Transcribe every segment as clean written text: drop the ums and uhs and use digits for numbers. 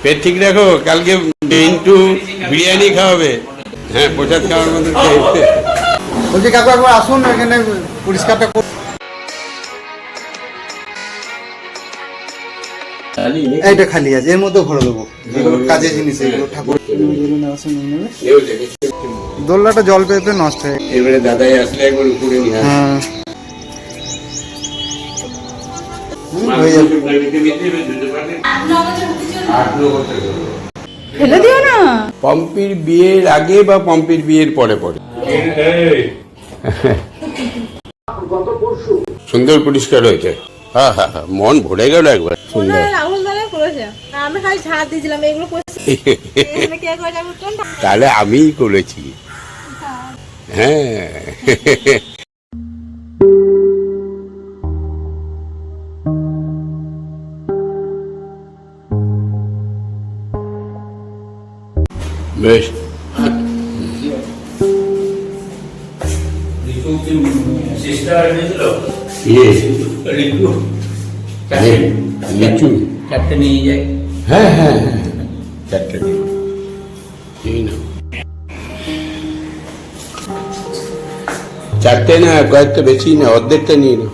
পেট ঠিক রাখো, কালকে ইন্টু বিরিয়ানি খাওয়াবে। হ্যাঁ, প্রসাদ খাওয়ার মতো। বলছি কাকু একবার আসুন, এখানে পরিষ্কারটা করুন। এইটা খালি আছে, এর মধ্যে ভরে দেবো যেগুলো কাজের জিনিস, এগুলো ঠাকুর। দোলনাটা জল পেয়ে পেয়ে নষ্ট হয়ে এবারে দাদাই আসলে একবার উপরে নিয়ে আসবে। ফেলে দিও না। পম্পির বিয়ের আগে বা পম্পির বিয়ের পরে পরে সুন্দর পরিষ্কার হয়েছে। হ্যাঁ হ্যাঁ হ্যাঁ, মন ভরে গেল একবার। সুন্দর। তাহলে আমিই করেছি। হ্যাঁ, বেশ। লিচু চারটে নিয়ে যাই। হ্যাঁ হ্যাঁ হ্যাঁ, চারটে এই না, চারটে না, কয়েকটা বেশি না, অর্ধেকটা নিয়ে নাও।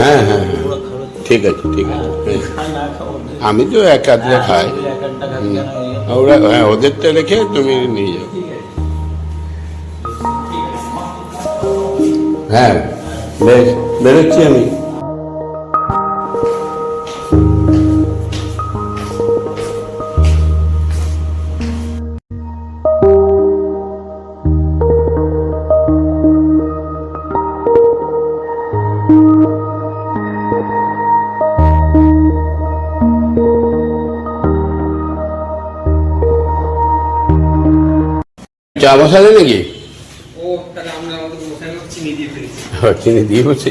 হ্যাঁ হ্যাঁ হ্যাঁ, ঠিক আছে ঠিক আছে। আমি তো এক আধটা খাই, ওরা হ্যাঁ ওদেরটা রেখে তুমি নিয়ে যাও। হ্যাঁ বেশ, বেরোচ্ছি আমি। চা বসালে নাকি? চিনি দিয়ে বসে।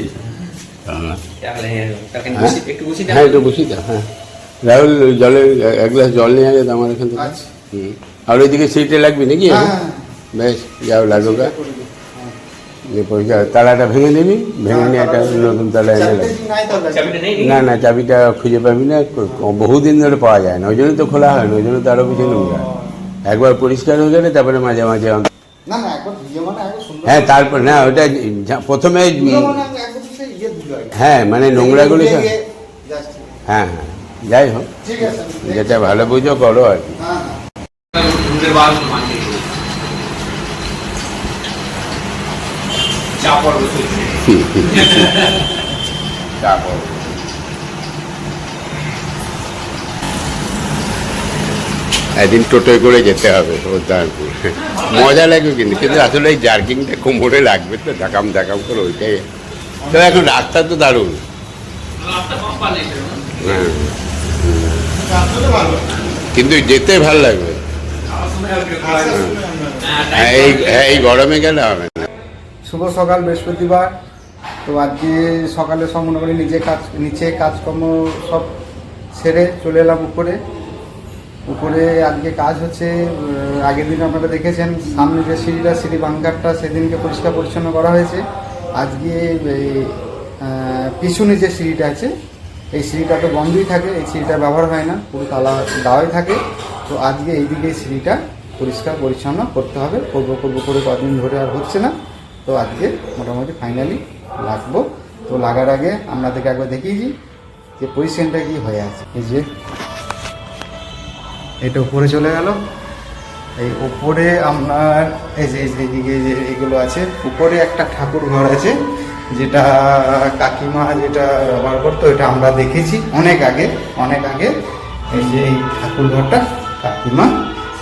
হ্যাঁ একটু বসি তো। হ্যাঁ রাহুল, জলের এক গ্লাস জল নিয়ে আসে আমার এখান থেকে। আর ওইদিকে সিটে লাগবি নাকি? বেশ, যাও লাগুকা। তালাটা ভেঙে নিবি, ভেঙে নিয়ে একটা নতুন তালা এনে লাগবে। না না, চাবিটা খুঁজে পাবি না, বহুদিন ধরে পাওয়া যায় না, ওই জন্য তো খোলা হয় না, ওই জন্য তো আরো কিছু নোংরা। একবার পরিষ্কার হয়ে গেলে তারপরে মাঝে মাঝে হ্যাঁ, তারপর না ওটা প্রথমে হ্যাঁ মানে নোংরাগুলো হ্যাঁ হ্যাঁ, যাই হোক যেটা ভালো বুঝো করো আর কি। একদিন টোটোয় করে যেতে হবে উদ্যানপুর, মজা লাগবে কিন্তু, কিন্তু আসলে এই জার্কিংটা কোমরে লাগবে তো, ধাকাম ধাকাম করে, ওইটাই। তো এখন রাস্তা তো দারুণ। হ্যাঁ, কিন্তু যেতে ভাল লাগবে। এই গরমে গেলে হবে না। শুভ সকাল, বৃহস্পতিবার। তো আজকে সকালে সব মনে করি নিচে কাজকর্ম সব সেরে চলে এলাম উপরে। আজকে কাজ হচ্ছে, আগের দিন আপনারা দেখেছেন সামনে যে সিঁড়িটা, সিঁড়ি বাঙ্কারটা সেদিনকে পরিষ্কার পরিচ্ছন্ন করা হয়েছে। আজকে পিছনে যে সিঁড়িটা আছে, এই সিঁড়িটা তো বন্ধই থাকে, এই সিঁড়িটা ব্যবহার হয় না, পুরো তালা দেওয়াই থাকে। তো আজকে এইদিকে সিঁড়িটা পরিষ্কার পরিচ্ছন্ন করতে হবে, করবো করে কদিন ধরে আর হচ্ছে না। তো আজকে মোটামুটি ফাইনালি লাগবো। তো লাগার আগে আপনাদেরকে একবার দেখিয়েছি যে পজিশনটা কি হয়ে আছে। এই যে এটা উপরে চলে গেল, এই উপরে আপনার এই যে এইদিকে যে এগুলো আছে, উপরে একটা ঠাকুর ঘর আছে, যেটা কাকিমা যেটা ব্যবহার করতো, এটা আমরা দেখেছি অনেক আগে। এই যে এই ঠাকুর ঘরটা কাকিমা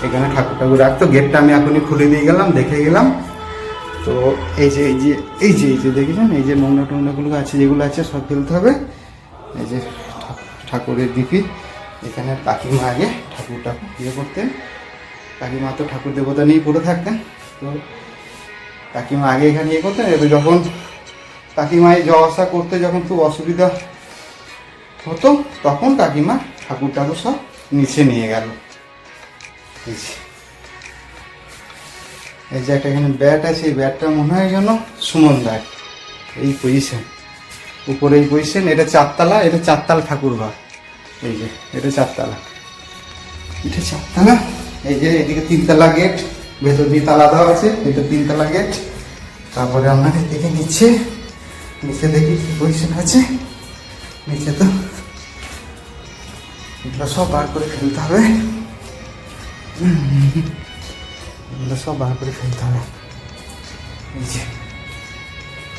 এখানে ঠাকুর রাখতো। গেটটা আমি এখনই খুলে দিয়ে গেলাম, দেখে গেলাম। তো এই যে দেখেছেন, এই যে নোংরা টোংরাগুলো আছে, যেগুলো আছে সব ফেলতে হবে। এই যে ঠাকুরের দিকে এখানে কাকিমা আগে ঠাকুরটা ইয়ে করতেন, কাকিমা তো ঠাকুর দেবতা নিয়ে পড়ে থাকতেন। তো কাকিমা আগে এখানে ইয়ে করতেন। এবার যখন কাকিমায় যাওয়া আসা করতে যখন খুব অসুবিধা হতো, তখন কাকিমা ঠাকুর সব নিচে নিয়ে গেল। এই যে একটা এখানে ব্যাট আছে, এই ব্যাটটা মনে হয় যেন সুমন দার। এই পজিশন, উপরে এই পজিশন, এটা চারতলা, এটা চারতাল ঠাকুর ঘর। এই যে এটা 4 তলা, এটা 4 তলা। এই যে এদিকে 3 তলা গেট, ভেতর দিয়ে তালা দেওয়া আছে, এটা 3 তলা গেট। তারপরে আপনাদের দিকে নিচে দেখি কি পজিশন আছে। নিচে তো এগুলো সব বার করে ফেলতে হবে, এগুলো সব বার করে ফেলতে হবে। এই যে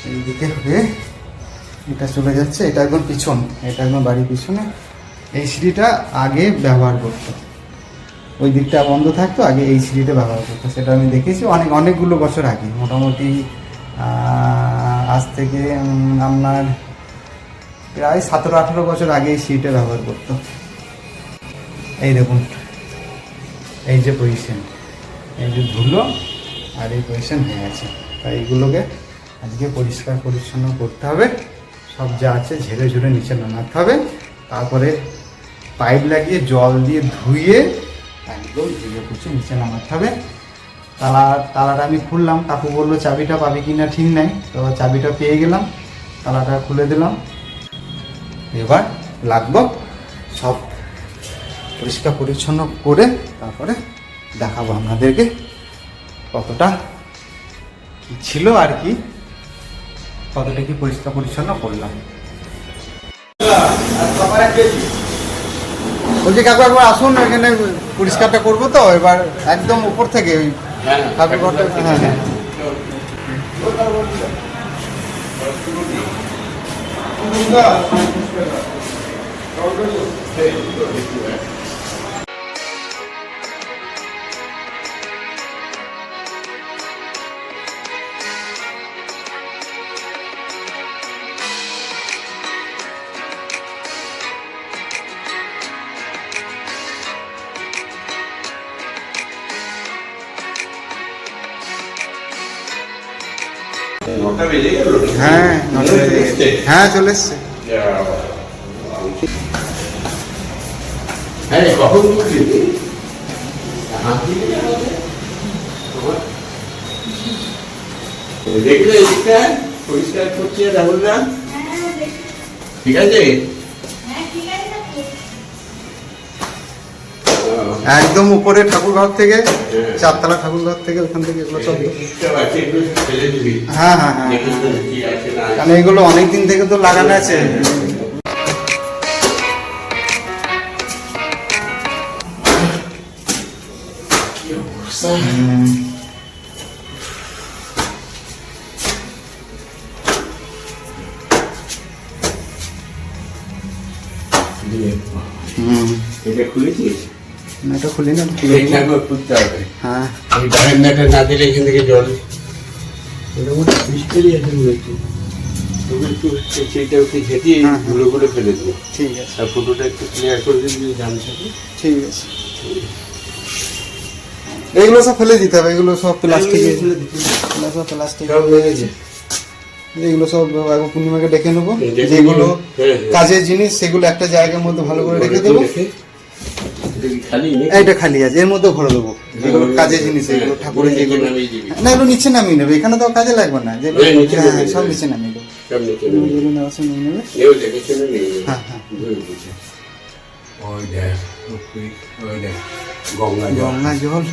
এইদিকে হয়ে এটা চলে যাচ্ছে, এটা একদম পিছন, এটা একদম বাড়ির পিছনে। এই সিঁড়িটা আগে ব্যবহার করতো, ওই দিকটা বন্ধ থাকতো, আগে এই সিঁড়িটা ব্যবহার করতো। সেটা আমি দেখেছি অনেকগুলো বছর আগে, মোটামুটি আজ থেকে আপনার প্রায় 17-18 বছর আগে এই সিঁড়িটা ব্যবহার করতো। এই দেখুন, এই যে পজিশন, এই যে ধুলো আর এই পজিশন হয়ে আছে। তাই এইগুলোকে আজকে পরিষ্কার পরিচ্ছন্ন করতে হবে, সব যা আছে ঝেড়ে ঝুড়ে নিচে নামাতে হবে। তারপরে পাইপ লাগিয়ে জল দিয়ে ধুয়ে একদম ধুয়ে পুছে নিচে নামাতে হবে। তালাটা আমি খুললাম, কাকু বললো চাবিটা পাবি কিনা ঠিক নাই, তো চাবিটা পেয়ে গেলাম, তালাটা খুলে দিলাম। এবার লাগবো সব পরিষ্কার পরিচ্ছন্ন করে তারপরে দেখাবো আপনাদেরকে কতটা কি ছিল আর কি, কতটা কি পরিষ্কার পরিচ্ছন্ন করলাম। বলছি কাকু একবার আসুন, এখানে পরিষ্কারটা করবো তো এবার একদম উপর থেকে ওই ঠাকুরঘরটা। হ্যাঁ হ্যাঁ হ্যাঁ হ্যাঁ চলে এসছে। কখন দেখলে এদিকটা পরিষ্কার করছে রাহুল না, ঠিক আছে? একদম উপরে ঠাকুরঘর থেকে, 4 তলা ঠাকুরঘর থেকে, ওখান থেকে এগুলো সব। হ্যাঁ হ্যাঁ হ্যাঁ, কারণ এগুলো অনেকদিন থেকে তো লাগানো আছে। এটা খুলেছিস? না এটা খুলি না, খুলতে হবে। হ্যাঁ আমি বারান্দাটা না দিলে এখান থেকে জল মোটামুটি বৃষ্টিরই আছে বলেছি, তবু একটু সেইটা একটু ঝেঁটিয়ে গুঁড়ো করে ফেলে দেবো। ঠিক আছে, আর ফটোটা একটু ক্লিয়ার করে দিবি জাম থাকে। ঠিক আছে। এগুলো সব ফেলে দিতে হবে, এগুলো সব প্লাস্টিক, সব প্লাস্টিক হয়ে গেছে। এগুলো সব পূর্ণিমাকে ডেকে নেবো, যেগুলো কাজের জিনিস সেগুলো একটা জায়গার মধ্যে ভালো করে রেখে দেবো। এটা খালি আছে, এর মধ্যে ভরে দেবো যেগুলো কাজের জিনিস, এগুলো ঠাকুরের যেগুলো না, এগুলো নিচে নামিয়ে নেবে, এখানে তো কাজে লাগবে না, যেগুলো সব নিচে নামিয়ে দেবো, যেগুলো নেওয়া সব নিয়ে নেবে। হ্যাঁ হ্যাঁ, গঙ্গা জল,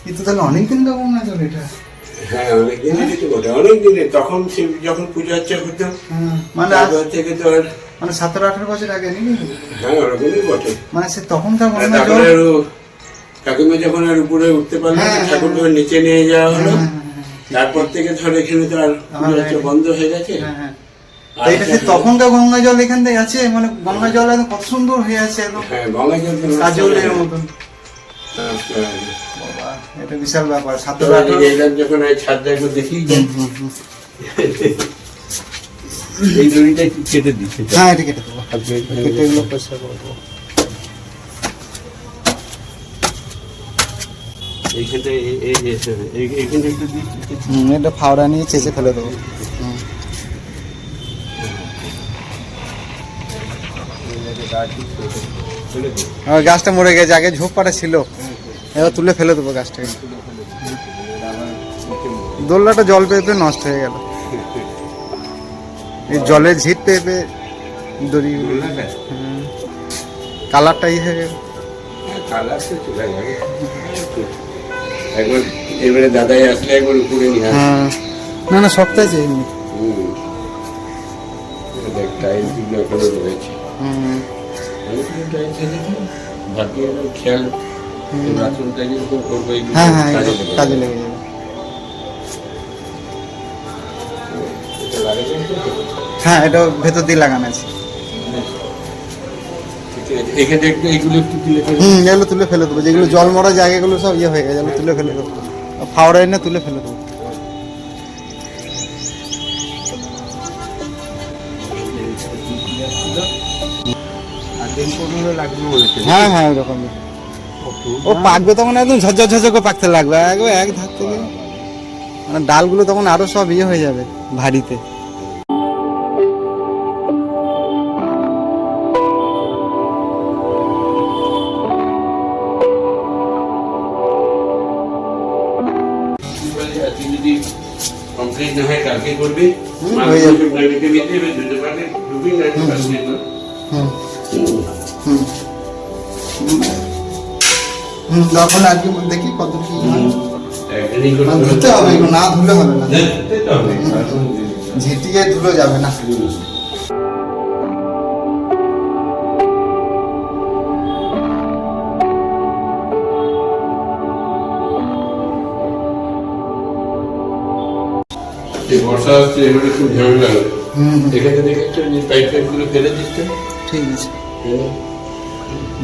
কিন্তু তাহলে অনেকদিন তো গঙ্গা জল এটা। হ্যাঁ অনেকদিনের তো বটে, অনেকদিনের, তখন যখন পূজা আর্চা হতো মানে থেকে তো আর মানে 17-18 বছর আগে নাকি? হ্যাঁ ওরকমই বটে। মানে সে তখনকার গঙ্গা জল। কাকিমা যখন আর উপরে উঠতে পারলো না, ঠাকুরকে নিচে নিয়ে যাওয়া হলো, তারপর থেকে ধর এখানে তো আর বন্ধ হয়ে গেছে। এটা যে তখনকার গঙ্গা জল এখান থেকে আছে, মানে গঙ্গা জল একদম কত সুন্দর হয়ে আছে একদম। হ্যাঁ গঙ্গা জল কাজলের মতন। বাবা এটা বিশাল ব্যাপার। 17-18 যখন ছাদটা একবার দেখি, এই দড়িটা কেটে দিচ্ছে। হ্যাঁ এটা কেটে দেবো, কেটে এগুলো পরিষ্কার করে দেবো। এইখানটা এইখানটা একটু দিচ্ছি, এটা ফাওড়া নিয়ে চেঁচে ফেলে দেবো। গাছটা মরে গেছে, আগে ঝোপটা ছিল, এবার তুলে ফেলে দেবো গাছটাকে। দোলনাটা জল পেয়ে পেয়ে নষ্ট হয়ে গেল, এই জলের ঝিট পেয়ে পেয়ে দড়ি গোল্লাটা কালারটাই হয়ে গেল। কালার তো চলে যাবে একবার, এবারে দাদাই আসলে একবার উপরে নিয়ে আসবে। হ্যাঁ, না না শক্ত আছে এমনি। দেখ টাইলসগুলো এখনো রয়েছে, হুম অনেকগুলো টাইলস এনেছে, বাকি এবার খেয়াল বাথরুম টাইলস করবো, এইগুলো হ্যাঁ হ্যাঁ কাজে এগুলো দেবে। কাজে লেগে যাবে। এটা লাগাতে হবে তো? হ্যাঁ এটা ভেতর দিয়ে লাগানো আছে। ঠিক আছে, এখানে একটু এইগুলো একটু তুলে ফেলে এগুলো তুলে ফেলে দেবো, যেগুলো জল মরা জায়গাগুলো সব ইয়ে হয়ে গেছে, এগুলো তুলে ফেলে দেবো, ফাওড়া এনে তুলে ফেলে দেবো। আর দিন 15 লাগবে মনে হচ্ছে। হ্যাঁ হ্যাঁ ওরকমই। ও পাকবে তখন একদম ঝরঝর ঝরঝর করে পাকতে লাগবে, একবার এক ধার থেকে মানে ডালগুলো তখন আরো সব ইয়ে হয়ে যাবে ভারীতে। তুই যদি কমপ্লিট না হয় কালকে করবি, হয়ে যাবে। মাঝে দিতে হবে, দুটো পারে ঢুকবি না পারবি না। হুম হুম তখন আজকে দেখি কত কি হয়। একদিনই করতে মানে ধুতে হবে, এগুলো না ধুলে হবে না, ধুতে তো হবে। ঝিটিয়ে ধুলো যাবে না। এই বর্ষা আসছে, এবারে খুব ঝামেলা হবে। হুম এখানে দেখেছো যে পাইপ টাইপগুলো ফেলে দিচ্ছে, ঠিক আছে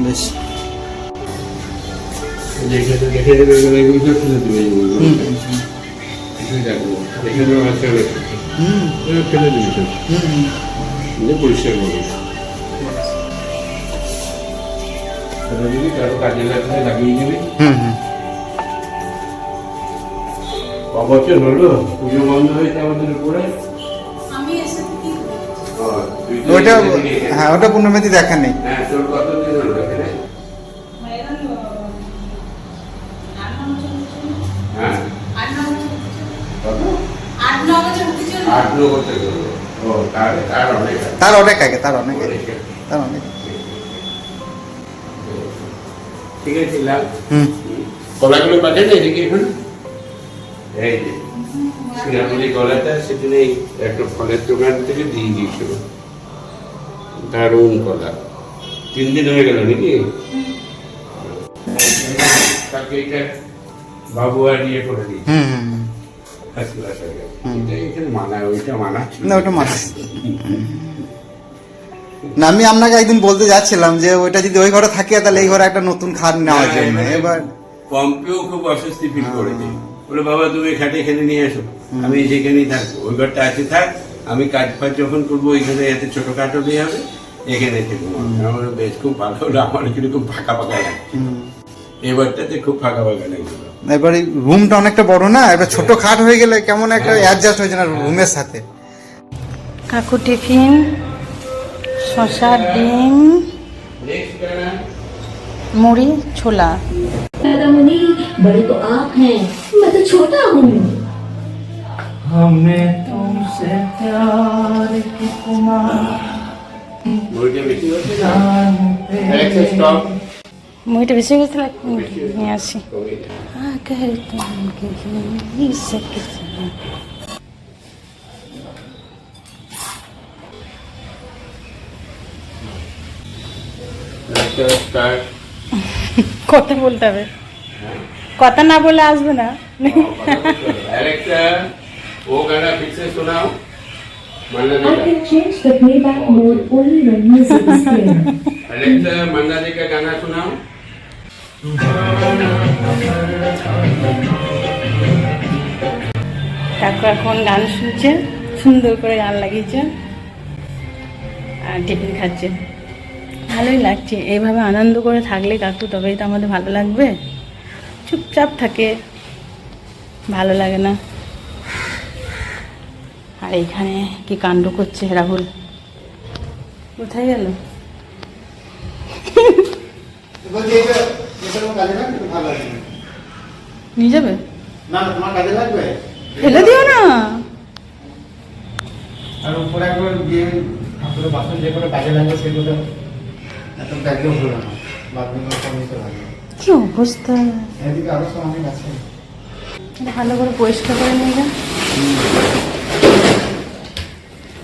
বেশ। যেখানে দেখে দেবে এগুলো এগুলো ফেলে দেবে, এইগুলো কিছুই রাখবো না। এখানেও আছে রয়েছে, হুম এগুলো ফেলে দিবি সব, হুম দিয়ে পরিষ্কার করবি। তাহলে যদি কারো কাজে লাগলে লাগিয়ে দিবি। হুম হুম কবছর হলো পুজো বন্ধ হয়েছে আমাদের উপরে। ওইটা হ্যাঁ ওটা পূর্ণমেতি দেখা নেই। হ্যাঁ, তোর কতদিন হলো এখানে? হ্যাঁ, কত? 8-9 বছর হলো। ও, তার অনেক আছে। তার অনেক আগে, তার অনেক আগে, অনেক আছে। তার অনেক। ঠিক আছে, লাভ। হুম কলাগুলো পাঠাই না এদিকে এখন? এই যে শ্রীরামলি কলাটা, সেদিনে একটা ফলের দোকান থেকে দিয়ে দিয়েছিল, দারুণ কলা। 3 দিন হয়ে গেল নাকি? তাকে এটা বাবু আর ইয়ে করে দিয়েছে, হুম হুম first class হয়ে গেছে। এটা এখানে মানায়, ওইটা মানাচ্ছিল না ওটা মাছ না। আমি আপনাকে একদিন বলতে যাচ্ছিলাম যে ওইটা যদি ওই ঘরে থাকে তাহলে এই ঘরে একটা নতুন খাট নেওয়ার জন্য। এবার পম্পেও খুব অস্বস্তি ফিল করেছে, বলে বাবা তুমি খাটে এখানে নিয়ে এসো, আমি যেখানেই থাকবো, ওই ঘরটা আছে থাক, আমি কাজ ফাজ যখন করবো ওইখানে এতে ছোটখাটো দিয়ে হবে, এখানে থাকবো। আমার বেশ খুব ভালো হলো, আমার কিন্তু খুব ফাঁকা ফাঁকা লাগছে, এবারটাতে খুব ফাঁকা ফাঁকা লাগছিল। এবার এই রুমটা অনেকটা বড় না, এবার ছোট খাট হয়ে গেলে কেমন একটা অ্যাডজাস্ট হয়েছে না রুমের সাথে। কাকু টিফিন, শসা, ডিম, মুড়ি, ছোলা। पैदा मुनि बड़े तो आप हैं, मैं तो छोटा हूँ। हमें तुमसे प्यार कितना মুড়িটা বেশি হচ্ছে না? जानते Alexa, stop. মুড়িটা বেশি গেছে, নিয়ে আসি। আগে তোমাকে সকেছি। Alexa, start. কথা বলতে হবে, কথা না বলে আসবে না। Alexa, वो गाना फिर से सुनाओ, मन्ना I they can change the playback mode only when music is playing. का। Alexa, मन्ना दे का गाना सुनाओ। কাকু এখন গান শুনছে, সুন্দর করে গান লাগিয়েছে আর টিফিন খাচ্ছে। ভালোই লাগছে, এইভাবে আনন্দ করে থাকলে কাকু তবেই তো আমাদের ভালো লাগবে। চুপচাপ থাকে, ভালো লাগে না। আর এইখানে কি কাণ্ড করছে রাহুল, কোথায় গেল? নিয়ে যাবে? না না তোমার কাজে লাগবে। ফেলে দিও না। আর উপরে একবার গিয়ে ঠাকুরের বাসন যেগুলো কাজে লাগবে সেগুলো এত ব্যাগেও হলো না, বাথরুমে সব নিতে লাগবে। কি অবস্থা, এদিকে আরো সব অনেক আছে। এটা ভালো করে পরিষ্কার করে নিয়ে যান।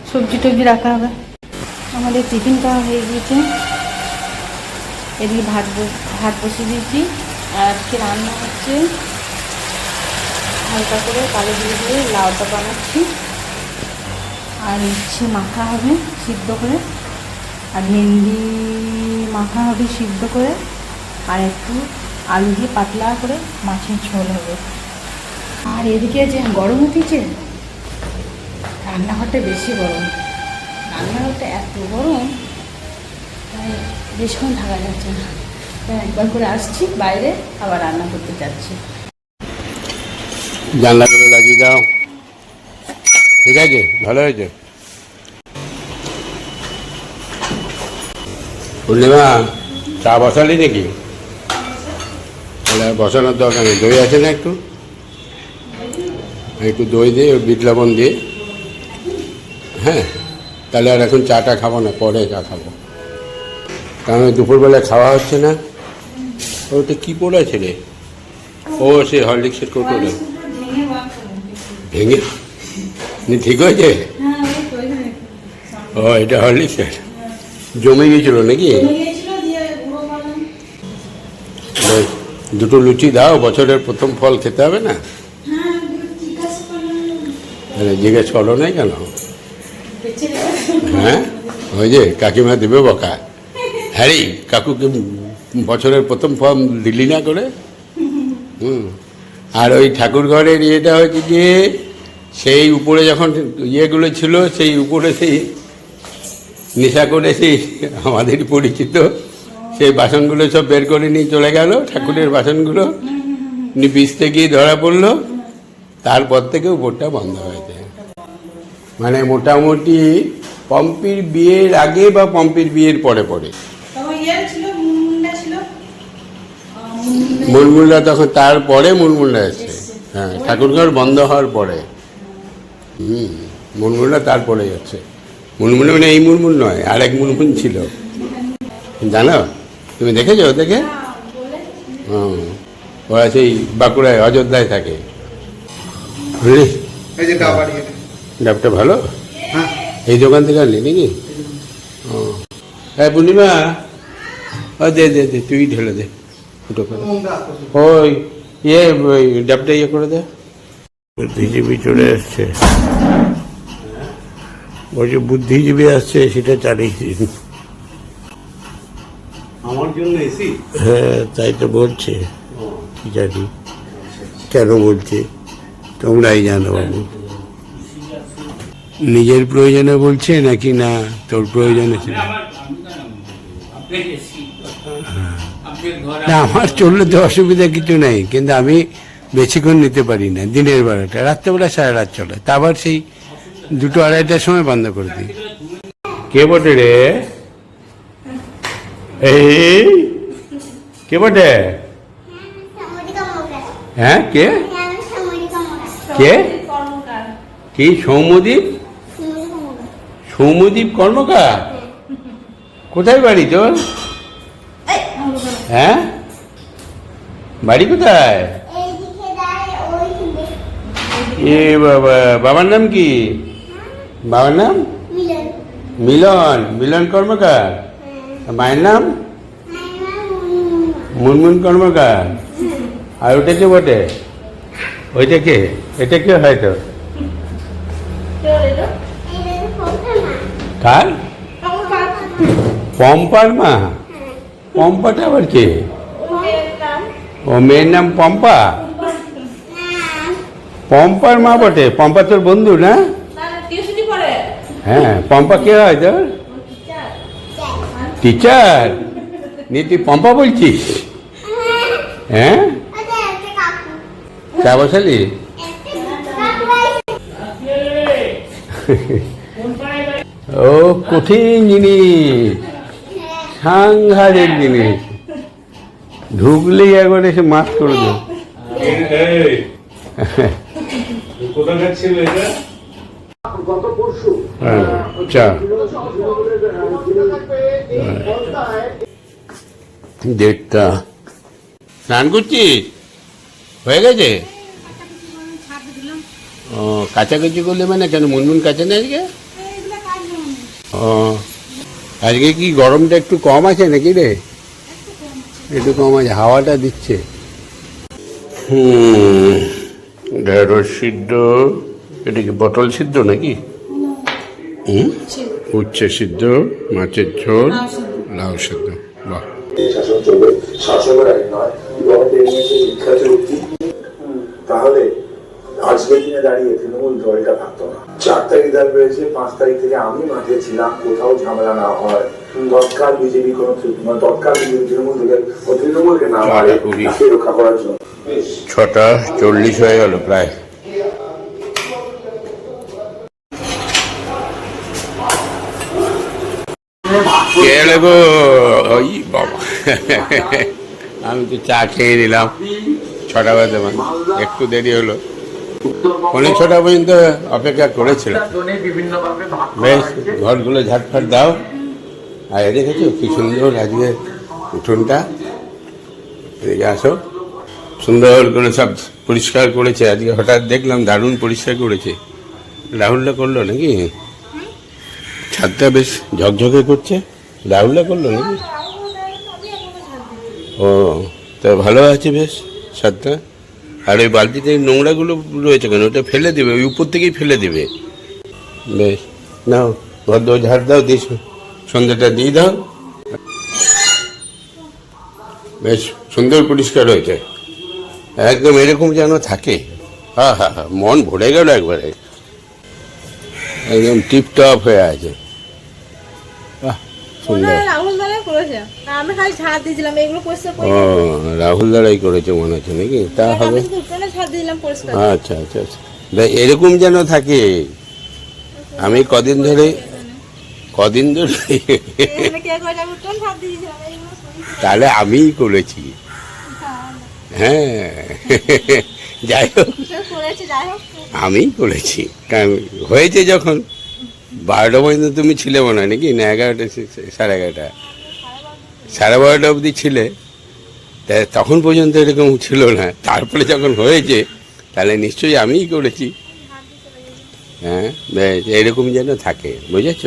সবজি টবজি রাখা হবে। আমাদের টিফিন খাওয়া হয়ে গিয়েছে। এদিকে ভাত বসিয়ে দিয়েছি। আর আজকে রান্না হচ্ছে হালকা করে কালো দিয়ে দিয়ে লাউটা বানাচ্ছি, আর ইচ্ছে মাখা হবে সিদ্ধ করে, আর ভেন্ডি মাখা হবে সিদ্ধ করে, আর একটু আলু দিয়ে পাতলা করে মাছের ঝোল হবে। আর এদিকে যে গরম উঠেছে, রান্নাঘরটা বেশি গরম। রান্নাঘরটা এত গরম, তাই বেশিক্ষণ থাকা যাচ্ছে না। তাই একবার করে আসছি বাইরে, আবার রান্না করতে যাচ্ছি। জানলাগুলো লাগিয়ে দাও। ঠিক আছে, ভালো হয়েছে। পূর্ণিমা, চা বসালি নাকি? তাহলে বসানোর দরকার নেই। দই আছে না একটু? একটু দই দিয়ে বিট লবণ দিয়ে। হ্যাঁ, তাহলে আর এখন চাটা খাবো না, পরে চা খাবো। কারণ দুপুরবেলায় খাওয়া হচ্ছে না। ওটা কী পড়েছে রে? ও সে হরলিক্সের কৌটোটা ভেঙে ঠিক হয়েছে। ও এটা হরলিক্সের জমে গিয়েছিল নাকি? বেশ, দুটো লুচি দাও, বছরের প্রথম ফল খেতে হবে না? জিজ্ঞেস করো নাই কেন? হ্যাঁ, ওই যে কাকিমা দেবে বকা। হ্যারি, কাকুকে বছরের প্রথম ফল দিলি না করে। আর ওই ঠাকুর ঘরের ইয়েটা হচ্ছে যে সেই উপরে যখন ইয়েগুলো ছিল, সেই উপরে সেই নেশা করে সেই আমাদের পরিচিত সেই বাসনগুলো সব বের করে নিয়ে চলে গেল, ঠাকুরের বাসনগুলো বিচতে গিয়ে ধরা পড়লো। তারপর থেকে উপরটা বন্ধ হয়েছে। মানে মোটামুটি পম্পির বিয়ের আগে বা পম্পির বিয়ের পরে পরে। মুলমুলটা তখন তারপরে মুলমুলটা এসছে। হ্যাঁ, ঠাকুরঘর বন্ধ হওয়ার পরে। মুলমুলটা তারপরে যাচ্ছে। মুলমুল মানে এই মুলমুল নয়, আর এক মুলমুল ছিল, জানো? তুমি দেখেছো দেখে? ওরা সেই বাঁকুড়ায় অযোধ্যায় থাকে। বুঝলি? ডাবটা ভালো। এই দোকান থেকে আনলি নাকি? ও হ্যাঁ, পূর্ণিমা, ও দে দে দে, তুই ঢেলে দে ফুটো করে। ওই ওই ডাবটা ইয়ে করে দে। বুদ্ধিজীবী চলে আসছে। বলছে বুদ্ধিজীবী আসছে, সেটা চালিয়েছি। আমার জন্য এসি? হ্যাঁ, তাই তো বলছে। কি জানি কেন বলছে, তোমরাই জানো বাবু। নিজের প্রয়োজনে বলছে নাকি না তোর প্রয়োজনে ছিল? না, আমার চললে তো অসুবিধা কিছু নেই, কিন্তু আমি বেশিক্ষণ নিতে পারি না। দিনের বেলাটা, রাত্রেবেলা সারা রাত চলে, তা আবার সেই 2-2-2:30টার সময় বন্ধ করে দিই। কে বটে রে? এই কে বটে? হ্যাঁ, কে কে? কি সৌম্যদীপ? সৌম্যদীপ কর্মকার? কোথায় বাড়ি তোর? হ্যাঁ, বাড়ি কোথায়? এ বাবা, বাবার নাম কি? বাবার নাম মিলন। মিলন কর্মকার। মায়ের নাম মুনমুন কর্মকার। আর ওটা কে বটে? ওইটা কে? এটা কে হয়তো? কার? পম্পার মা? পম্পাটা আবার কে? ও মেয়ের নাম পম্পা? পম্পার মা বটে। পম্পা তোর বন্ধু না? হ্যাঁ, পম্পা কে হয় তোর? টিচার? নিয়ে তুই পম্পা বলছিস? হ্যাঁ, চা বসালি? ও কঠিন জিনিস, সাংঘাতিক জিনিস। ঢুকলেই একবার এসে মাছ করে দেব। কোথাকার ছিল এটা? হ্যাঁ, চা ডেটটা স্নান করছিস হয়ে গেছে? ও কাছাকাছি করলে মানে কেন মুনমুন কাছে না আজকে? ও আজকে কি গরমটা একটু কম আছে নাকি রে? একটু কম আছে, হাওয়াটা দিচ্ছে। ঢেঁড়স সিদ্ধ, এটা কি পটল সিদ্ধ নাকি? উচ্ছে সিদ্ধ, মাছের ঝোল, লাউ সিদ্ধ। বাহ, শাসন চলবে, শাসনের আইন নয়, গণতন্ত্রের নিচে শিক্ষা চুক্তি। তাহলে আজকের দিনে দাঁড়িয়ে তৃণমূল দলটা থাকতো না। 4 তারিখ দল বেড়েছে, 5 তারিখ থেকে আমি মাঠে ছিলাম, কোথাও ঝামেলা না হয়, তৎকাল বিজেপি তৎকাল তৃণমূল থেকে তৃণমূলকে না মারে তাকে রক্ষা করার জন্য। 6:40 হয়ে গেল প্রায়। কে গো? ওই বাবা, আমি তো চা খেয়ে নিলাম 6টা বাজে, মানে একটু দেরি হলো। 6:45 পর্যন্ত অপেক্ষা করেছিলাম। বেশ, ঘরগুলো ঝাটফাট দাও। আর দেখেছো কি সুন্দর আজকে উঠোনটা, এদিকে আসো, সুন্দর করে সব পরিষ্কার করেছে আজকে। হঠাৎ দেখলাম দারুণ পরিষ্কার করেছে। রাহুলটা করলো নাকি? ছাদটা বেশ ঝকঝকে করছে। রাহুলটা করলো নাকি? ও তা ভালো আছে বেশ ছাদটা। আর ওই বালতিতে নোংরাগুলো রয়েছে কেন? ওটা ফেলে দেবে, ওই উপর থেকেই ফেলে দেবে। বেশ, নাও ঘর দো ঝাড় দাও, দিয়ে সন্ধ্যাটা দিয়ে দাও। বেশ সুন্দর পরিষ্কার হয়েছে, একদম এরকম যেন থাকে। হ্যাঁ হ্যাঁ হ্যাঁ, মন ভরে গেল একবারে, একদম টিপটপ হয়ে আছে। সুন্দর। রাহুল দাদা করেছে, আমি খালি ছাদ দিয়েছিলাম, এগুলো পরিষ্কার ও রাহুল দাঁড়াই করেছে মনে হচ্ছে নাকি? তা হবে। ছাদ দিলাম পরিষ্কার। আচ্ছা আচ্ছা আচ্ছা, এরকম যেন থাকে। আমি কদিন ধরে তাহলে আমিই করেছি। হ্যাঁ যাই হোক, আমিই করেছি। কারণ হয়েছে যখন 12টা পর্যন্ত তুমি ছিলে মনে হয় নাকি? না 11টা, 11:30, 12:30 অবধি ছিলে। তখন পর্যন্ত এরকম ছিল না। তারপরে যখন হয়েছে তাহলে নিশ্চয়ই আমিই করেছি। হ্যাঁ বেশ, এরকম যেন থাকে, বুঝেছ?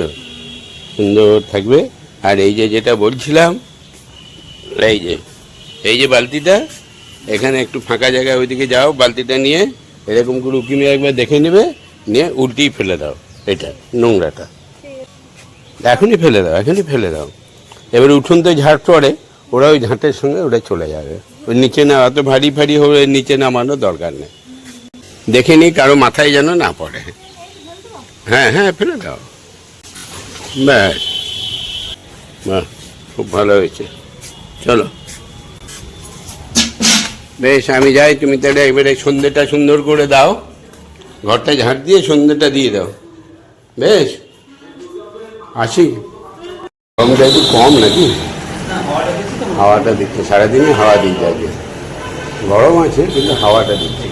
সুন্দর থাকবে। আর এই যে যেটা বলছিলাম, এই যে বালতিটা, এখানে একটু ফাঁকা জায়গায় ওইদিকে যাও, বালতিটা নিয়ে এরকম করে উঁকি মেয়ে একবার দেখে নেবে, নিয়ে উল্টেই ফেলে দাও এটা নোংরাটা। এখনই ফেলে দাও, এখনই ফেলে দাও। এবার উঠোন তো ঝাড় পড়ে, ওরা ওই ঝাঁটের সঙ্গে ওটা চলে যাবে। ওই নিচে না, অত ভারী ভারী হয়ে নিচে নামানোর দরকার নেই। দেখে নিই কারো মাথায় যেন না পড়ে। হ্যাঁ হ্যাঁ, ফেলে দাও। ব্যাস, বাহ, খুব ভালো হয়েছে। চলো বেশ, আমি যাই। তুমি তাহলে এবারে সন্ধ্যেটা সুন্দর করে দাও, ঘরটা ঝাঁট দিয়ে সন্ধ্যেটা দিয়ে দাও। বেশ, আসি। গরমটা একটু কম নাকি? হাওয়াটা দিচ্ছে, সারাদিনই হাওয়া দিচ্ছে আজকে। গরম আছে কিন্তু হাওয়াটা দিচ্ছে।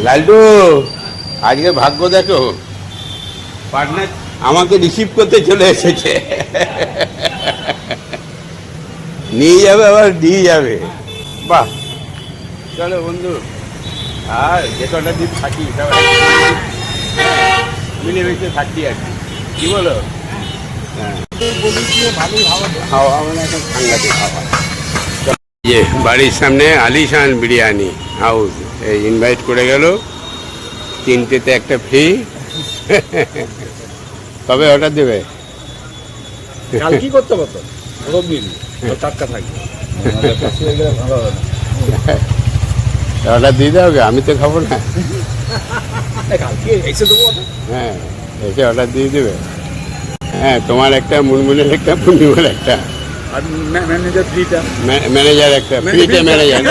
লালটু, আজকে ভাগ্য দেখো, পার্টনার আমাকে রিসিভ করতে চলে এসেছে। নিয়ে যাবে আবার দিয়ে যাবে। বাহ, চলো বন্ধু, আর যে কটা দিন থাকি মিলেমিশে থাকি আর কি বলো? হ্যাঁ, হাওয়া মানে এখন সাংঘাতিক হাওয়া। ইয়ে বাড়ির সামনে আলিশান বিরিয়ানি হাউস, এই ইনভাইট করে গেল, 3টেতে একটা ফ্রি। কবে অর্ডার দেবে? কাল কি করতে পারতো? টাটকা থাকবে, অর্ডার দিয়ে দাও, আমি তো খাবো না। কালকে এসে দেবো। হ্যাঁ, এসে অর্ডার দিয়ে দেবে। হ্যাঁ, তোমার একটা, মুনমুনের একটা, পূর্ণিমার একটা, আর ম্যানেজার ফ্রিটা, ম্যানেজার একটা, ফ্রিতে ম্যানেজার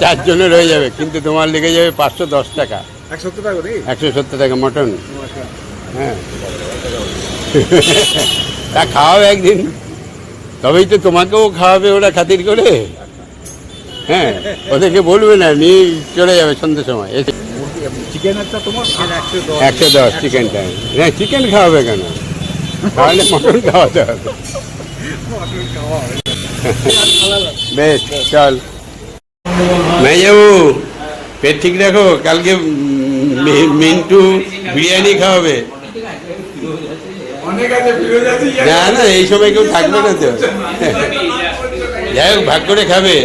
4 জনের হয়ে যাবে। কিন্তু তোমার লেগে যাবে 510 টাকা। 170 টাকা নাকি? 170 টাকা মটন। হ্যাঁ, তা খাওয়াবে একদিন, তবেই তো তোমাকেও খাওয়াবে ওরা খাতির করে। হ্যাঁ, ওদেরকে বলবে না, নিয়ে চলে যাবে সন্ধ্যের সময় এসে। চিকেনেরটা তোমার 110 চিকেনটা। হ্যাঁ, চিকেন খাওয়াবে কেন, তাহলে মটন খাওয়াতে হবে। বেশ, চল মেয়েবাবু, পেট ঠিক রাখো, কালকে মিন্টু বিরিয়ানি খাওয়াবে। না না, এই সময় কেউ থাকবে না তো, যাই হোক ভাগ করে খাবে।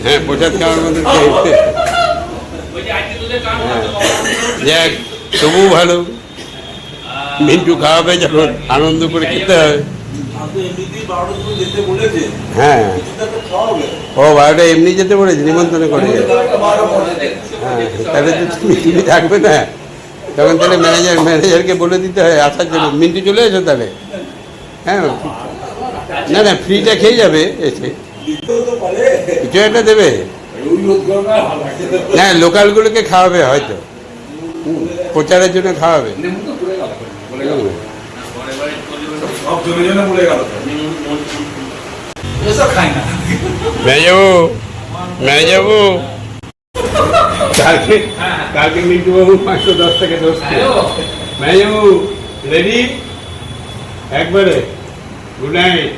হ্যাঁ, প্রসাদ খাওয়ার মতো যাক, তবুও ভালো, মিন্টু খাওয়াবে যখন আনন্দ করে খেতে হবে। হ্যাঁ, ও 12টা এমনি যেতে বলেছে, নিমন্ত্রণ করে। হ্যাঁ, তাহলে তো তুমি থাকবে না তখন, তাহলে ম্যানেজারকে বলে দিতে হয় আসার জন্য। মিন্টু চলে এসো তাহলে। হ্যাঁ, না না, ফ্রিটা খেয়ে যাবে এসে, কিছু একটা দেবে। না, লোকালগুলোকে খাওয়াবে হয়তো, প্রচারের জন্য খাওয়াবে। যাবো কালকে মিন্টু বাবু 510 থেকে 10 যাবো। রেডি একবারে? Good night.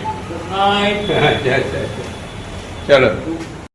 চলো।